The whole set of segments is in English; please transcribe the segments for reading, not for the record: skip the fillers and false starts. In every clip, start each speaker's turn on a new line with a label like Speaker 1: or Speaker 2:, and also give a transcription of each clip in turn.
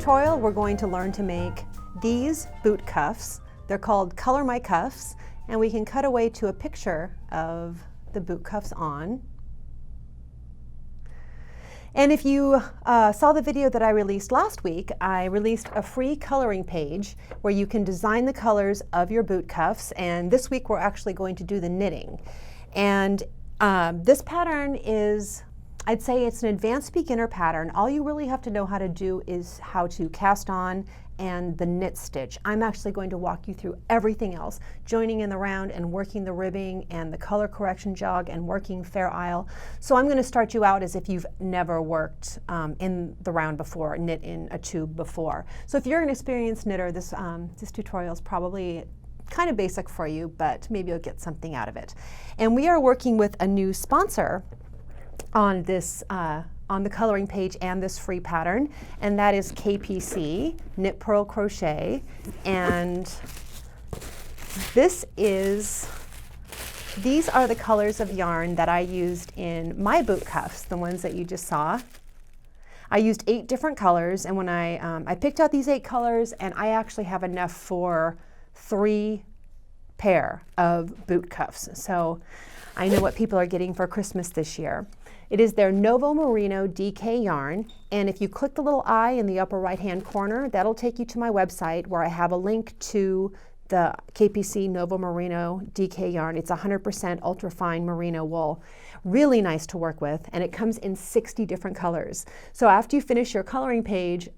Speaker 1: tutorial, we're going to learn to make these boot cuffs. They're called Color My Cuffs, and we can cut away to a picture of the boot cuffs on. And if you saw the video that I released last week, I released a free coloring page where you can design the colors of your boot cuffs, and this week we're actually going to do the knitting. And this pattern is, I'd say it's an advanced beginner pattern. All you really have to know how to do is how to cast on and the knit stitch. I'm actually going to walk you through everything else, joining in the round and working the ribbing and the color correction jog and working Fair Isle. So I'm going to start you out as if you've never worked in the round before, knit in a tube before. So if you're an experienced knitter, this tutorial is probably kind of basic for you, but maybe you'll get something out of it. And we are working with a new sponsor on this on the coloring page and this free pattern, and that is KPC Knit Purl Crochet. And these are the colors of yarn that I used in my boot cuffs, the ones that you just saw. I used 8 different colors, and when I picked out these 8 colors, and I actually have enough for 3 pair of boot cuffs. So I know what people are getting for Christmas this year. It is their Novomerino DK yarn, and if you click the little eye in the upper right hand corner, that'll take you to my website where I have a link to the KPC Novomerino DK yarn. It's 100% ultrafine merino wool. Really nice to work with, and it comes in 60 different colors. So after you finish your coloring page,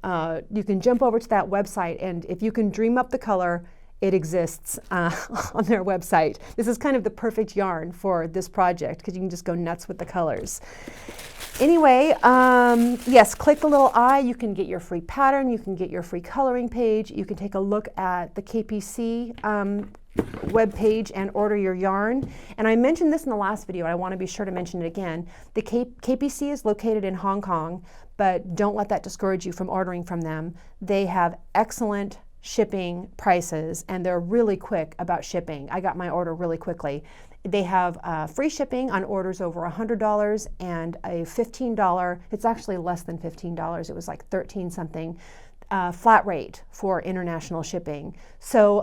Speaker 1: you can jump over to that website, and if you can dream up the color, it exists on their website. This is kind of the perfect yarn for this project because you can just go nuts with the colors. Anyway, yes, click the little eye. You can get your free pattern. You can get your free coloring page. You can take a look at the KPC web page and order your yarn. And I mentioned this in the last video, and I want to be sure to mention it again. The KPC is located in Hong Kong, but don't let that discourage you from ordering from them. They have excellent shipping prices, and they're really quick about shipping. I got my order really quickly. They have free shipping on orders over $100 and a $15, it's actually less than $15, it was like 13 something, flat rate for international shipping. So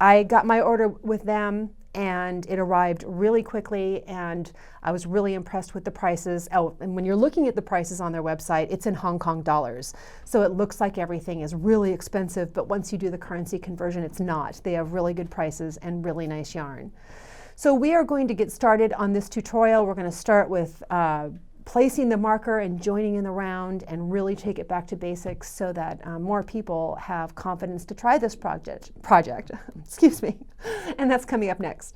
Speaker 1: I got my order with them, and it arrived really quickly, and I was really impressed with the prices. Oh, and when you're looking at the prices on their website, it's in Hong Kong dollars. So it looks like everything is really expensive, but once you do the currency conversion, it's not. They have really good prices and really nice yarn. So we are going to get started on this tutorial. We're going to start with placing the marker and joining in the round and really take it back to basics so that more people have confidence to try this project. Excuse me. And that's coming up next.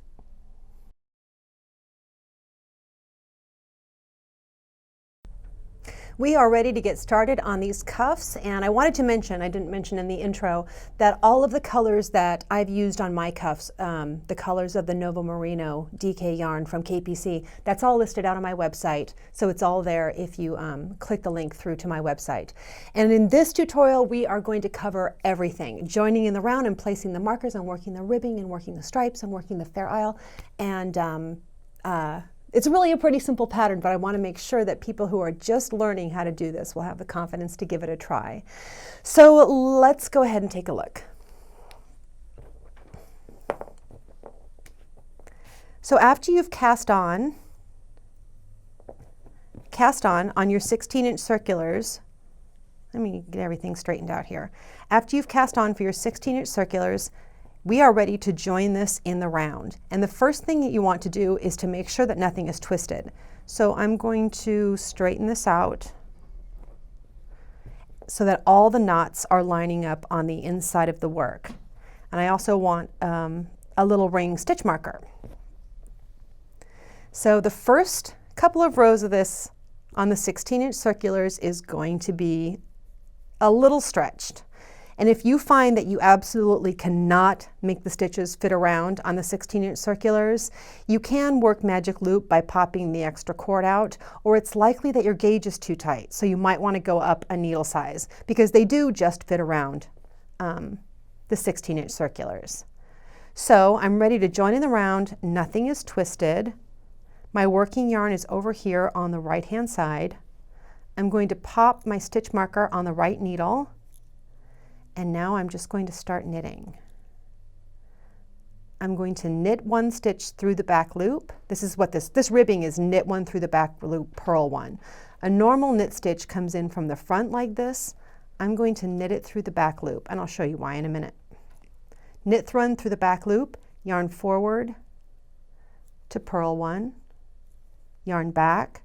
Speaker 1: We are ready to get started on these cuffs, and I wanted to mention, I didn't mention in the intro, that all of the colors that I've used on my cuffs, the colors of the Novomerino DK yarn from KPC, that's all listed out on my website, so it's all there if you click the link through to my website. And in this tutorial, we are going to cover everything, joining in the round and placing the markers and working the ribbing and working the stripes and working the Fair Isle, and it's really a pretty simple pattern, but I want to make sure that people who are just learning how to do this will have the confidence to give it a try. So let's go ahead and take a look. So after you've cast on your 16-inch circulars, let me get everything straightened out here. After you've cast on for your 16-inch circulars, we are ready to join this in the round. And the first thing that you want to do is to make sure that nothing is twisted. So I'm going to straighten this out so that all the knots are lining up on the inside of the work. And I also want a little ring stitch marker. So the first couple of rows of this on the 16-inch circulars is going to be a little stretched. And if you find that you absolutely cannot make the stitches fit around on the 16-inch circulars, you can work magic loop by popping the extra cord out, or it's likely that your gauge is too tight, so you might want to go up a needle size, because they do just fit around the 16-inch circulars. So I'm ready to join in the round. Nothing is twisted. My working yarn is over here on the right-hand side. I'm going to pop my stitch marker on the right needle And now I'm just going to start knitting. I'm going to knit 1 stitch through the back loop. This is what this ribbing is: knit 1 through the back loop, purl 1. A normal knit stitch comes in from the front like this. I'm going to knit it through the back loop, and I'll show you why in a minute. Knit 1 through the back loop, yarn forward to purl 1, yarn back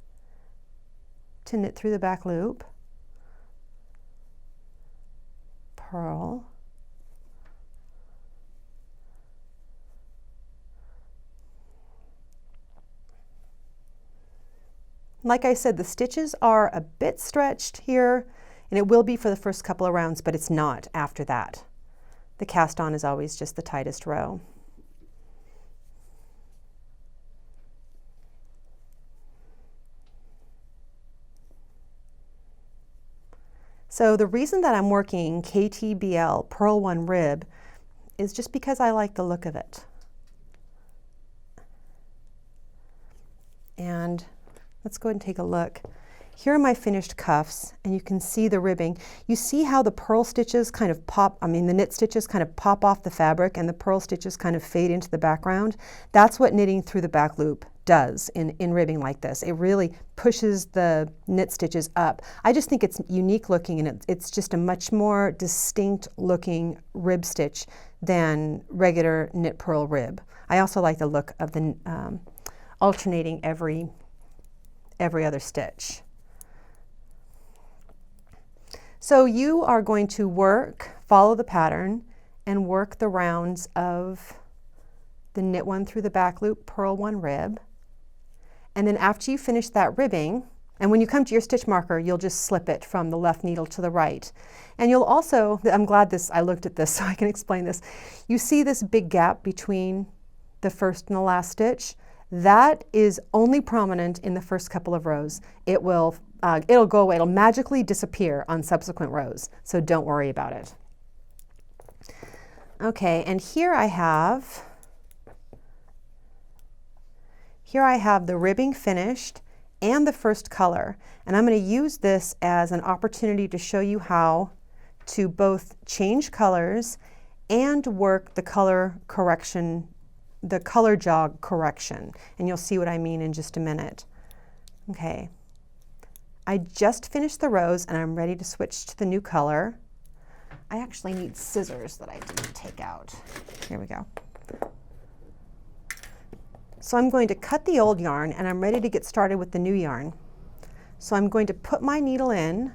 Speaker 1: to knit through the back loop, purl, like I said, the stitches are a bit stretched here, and it will be for the first couple of rounds, but it's not after that. The cast on is always just the tightest row. So the reason that I'm working KTBL Purl 1 rib is just because I like the look of it. And let's go ahead and take a look. Here are my finished cuffs, and you can see the ribbing. You see how the purl stitches kind of pop, the knit stitches kind of pop off the fabric and the purl stitches kind of fade into the background? That's what knitting through the back loop does in ribbing like this. It really pushes the knit stitches up. I just think it's unique looking, and it's just a much more distinct looking rib stitch than regular knit purl rib. I also like the look of the alternating every other stitch. So you are going to follow the pattern and work the rounds of the knit 1 through the back loop, purl 1 rib. And then after you finish that ribbing, and when you come to your stitch marker, you'll just slip it from the left needle to the right. And you'll also, I'm glad I looked at this so I can explain this. You see this big gap between the first and the last stitch? That is only prominent in the first couple of rows. It'll go away. It'll magically disappear on subsequent rows, so don't worry about it. Okay, and here I have the ribbing finished and the first color, and I'm going to use this as an opportunity to show you how to both change colors and work the color correction, the color jog correction, and you'll see what I mean in just a minute. Okay, I just finished the rows and I'm ready to switch to the new color. I actually need scissors that I didn't take out. Here we go. So I'm going to cut the old yarn and I'm ready to get started with the new yarn. So I'm going to put my needle in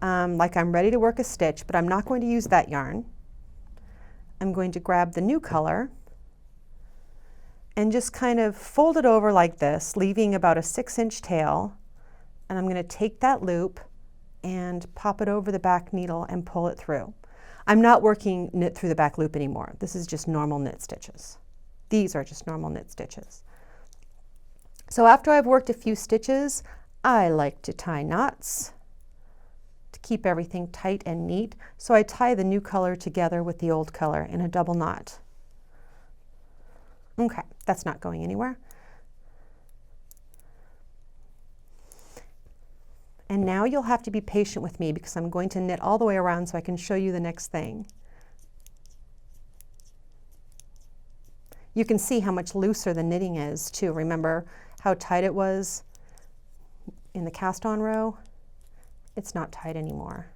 Speaker 1: like I'm ready to work a stitch, but I'm not going to use that yarn. I'm going to grab the new color and just kind of fold it over like this, leaving about a 6-inch tail. And I'm going to take that loop and pop it over the back needle and pull it through. I'm not working knit through the back loop anymore. This is just normal knit stitches. These are just normal knit stitches. So after I've worked a few stitches, I like to tie knots to keep everything tight and neat. So I tie the new color together with the old color in a double knot. Okay, that's not going anywhere. And now you'll have to be patient with me because I'm going to knit all the way around so I can show you the next thing. You can see how much looser the knitting is too. Remember how tight it was in the cast on row? It's not tight anymore.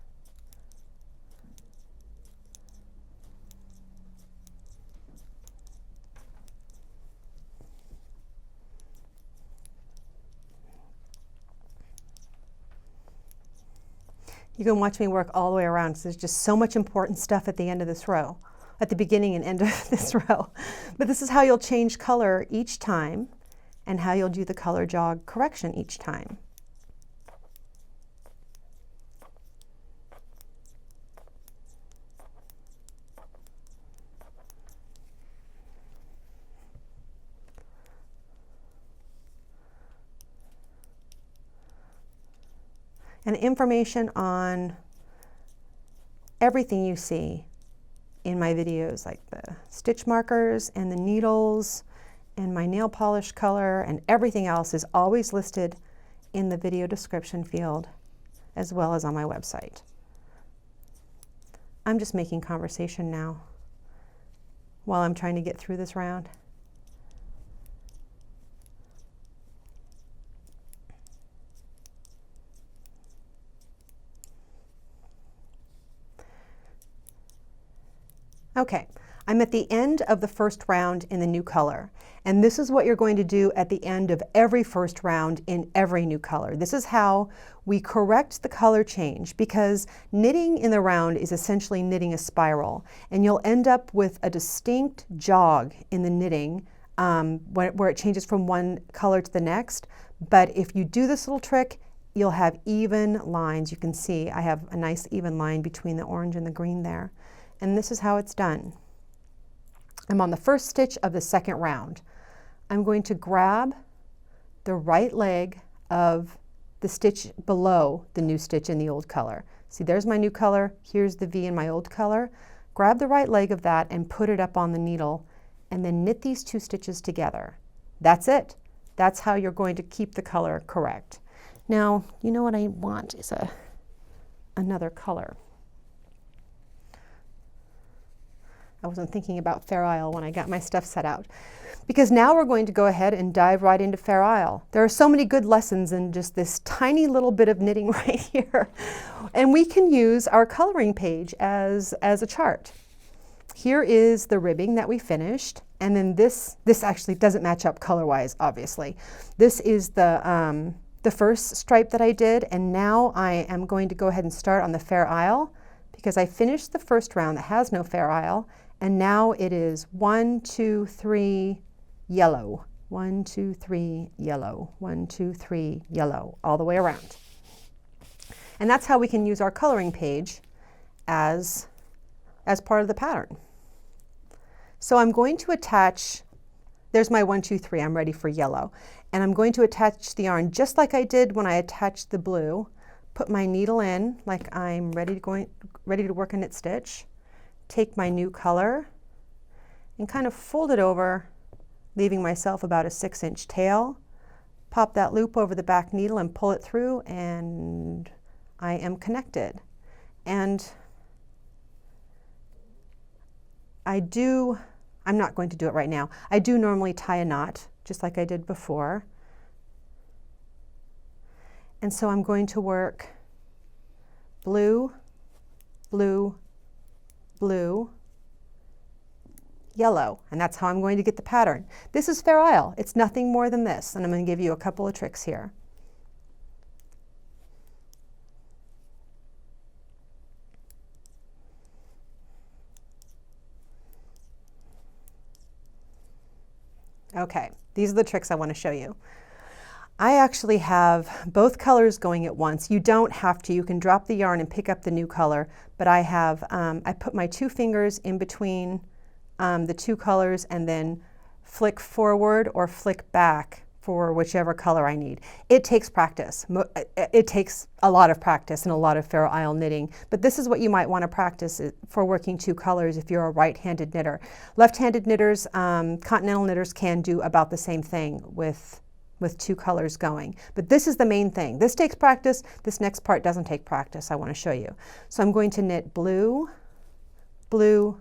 Speaker 1: You can watch me work all the way around because there's just so much important stuff at the end of this row, at the beginning and end of this row. But this is how you'll change color each time and how you'll do the color jog correction each time. And information on everything you see in my videos, like the stitch markers and the needles and my nail polish color and everything else, is always listed in the video description field as well as on my website. I'm just making conversation now while I'm trying to get through this round. Okay, I'm at the end of the first round in the new color, and this is what you're going to do at the end of every first round in every new color. This is how we correct the color change, because knitting in the round is essentially knitting a spiral, and you'll end up with a distinct jog in the knitting where it changes from one color to the next. But if you do this little trick, you'll have even lines. You can see I have a nice even line between the orange and the green there. And this is how it's done. I'm on the first stitch of the second round. I'm going to grab the right leg of the stitch below the new stitch in the old color. See, there's my new color, here's the V in my old color. Grab the right leg of that and put it up on the needle, and then knit these two stitches together. That's it. That's how you're going to keep the color correct. Now, you know what I want is another color. I wasn't thinking about Fair Isle when I got my stuff set out. Because now we're going to go ahead and dive right into Fair Isle. There are so many good lessons in just this tiny little bit of knitting right here. And we can use our coloring page as a chart. Here is the ribbing that we finished. And then this actually doesn't match up color-wise, obviously. This is the first stripe that I did. And now I am going to go ahead and start on the Fair Isle, because I finished the first round that has no Fair Isle. And now it is 1, 2, 3, yellow. 1, 2, 3, yellow. 1, 2, 3, yellow, all the way around. And that's how we can use our coloring page as part of the pattern. So I'm going to attach, there's my 1, 2, 3, I'm ready for yellow. And I'm going to attach the yarn just like I did when I attached the blue. Put my needle in like I'm ready to work a knit stitch. Take my new color and kind of fold it over, leaving myself about a 6-inch tail. Pop that loop over the back needle and pull it through, and I am connected. And I'm not going to do it right now. I do normally tie a knot, just like I did before. And so I'm going to work blue, blue, blue, yellow, and that's how I'm going to get the pattern. This is Fair Isle. It's nothing more than this, and I'm going to give you a couple of tricks here. Okay, these are the tricks I want to show you. I actually have both colors going at once. You don't have to. You can drop the yarn and pick up the new color, but I have, I put my 2 fingers in between the 2 colors and then flick forward or flick back for whichever color I need. It takes practice. It takes a lot of practice and a lot of Fair Isle knitting, but this is what you might want to practice for working 2 colors if you're a right-handed knitter. Left-handed knitters, continental knitters can do about the same thing with 2 colors going. But this is the main thing. This takes practice. This next part doesn't take practice. I want to show you. So I'm going to knit blue, blue,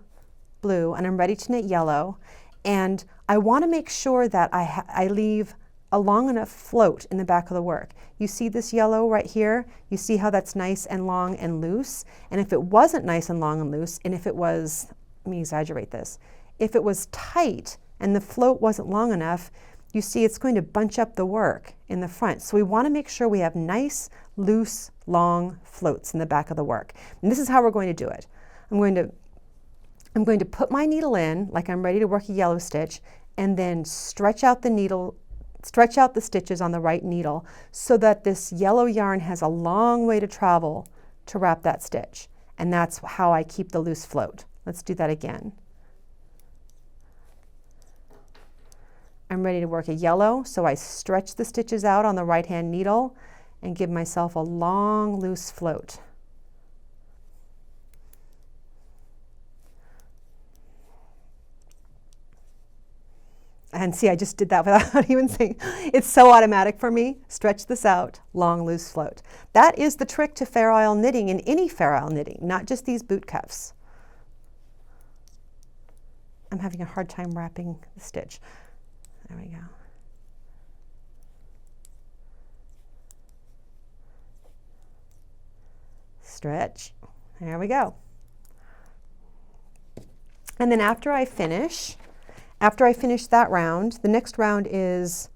Speaker 1: blue, and I'm ready to knit yellow. And I want to make sure that I leave a long enough float in the back of the work. You see this yellow right here? You see how that's nice and long and loose? And if it wasn't nice and long and loose, and if it was, let me exaggerate this, if it was tight and the float wasn't long enough, you see it's going to bunch up the work in the front. So we want to make sure we have nice, loose, long floats in the back of the work. And this is how we're going to do it. I'm going to put my needle in like I'm ready to work a yellow stitch, and then stretch out the needle, stretch out the stitches on the right needle so that this yellow yarn has a long way to travel to wrap that stitch. And that's how I keep the loose float. Let's do that again. I'm ready to work a yellow, so I stretch the stitches out on the right-hand needle and give myself a long, loose float. And see, I just did that without even saying. It's so automatic for me. Stretch this out, long, loose float. That is the trick to Fair Isle knitting in any Fair Isle knitting, not just these boot cuffs. I'm having a hard time wrapping the stitch. There we go. Stretch. There we go. And then after I finish that round, the next round is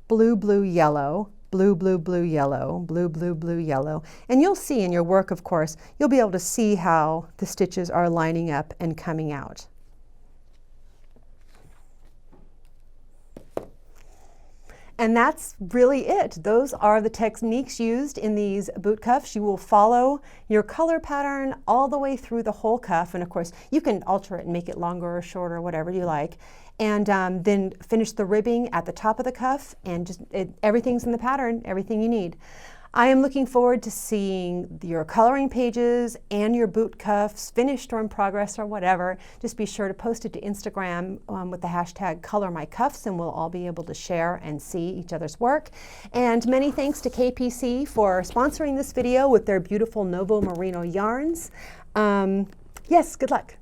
Speaker 1: blue, blue, yellow, blue, blue, blue, yellow, blue, blue, blue, yellow. And you'll see in your work, of course, you'll be able to see how the stitches are lining up and coming out. And that's really it. Those are the techniques used in these boot cuffs. You will follow your color pattern all the way through the whole cuff. And of course, you can alter it and make it longer or shorter, whatever you like. And then finish the ribbing at the top of the cuff, and just everything's in the pattern, everything you need. I am looking forward to seeing your coloring pages and your boot cuffs, finished or in progress or whatever. Just be sure to post it to Instagram with the hashtag #ColorMyCuffs, and we'll all be able to share and see each other's work. And many thanks to KPC for sponsoring this video with their beautiful Novomerino yarns. Yes, good luck.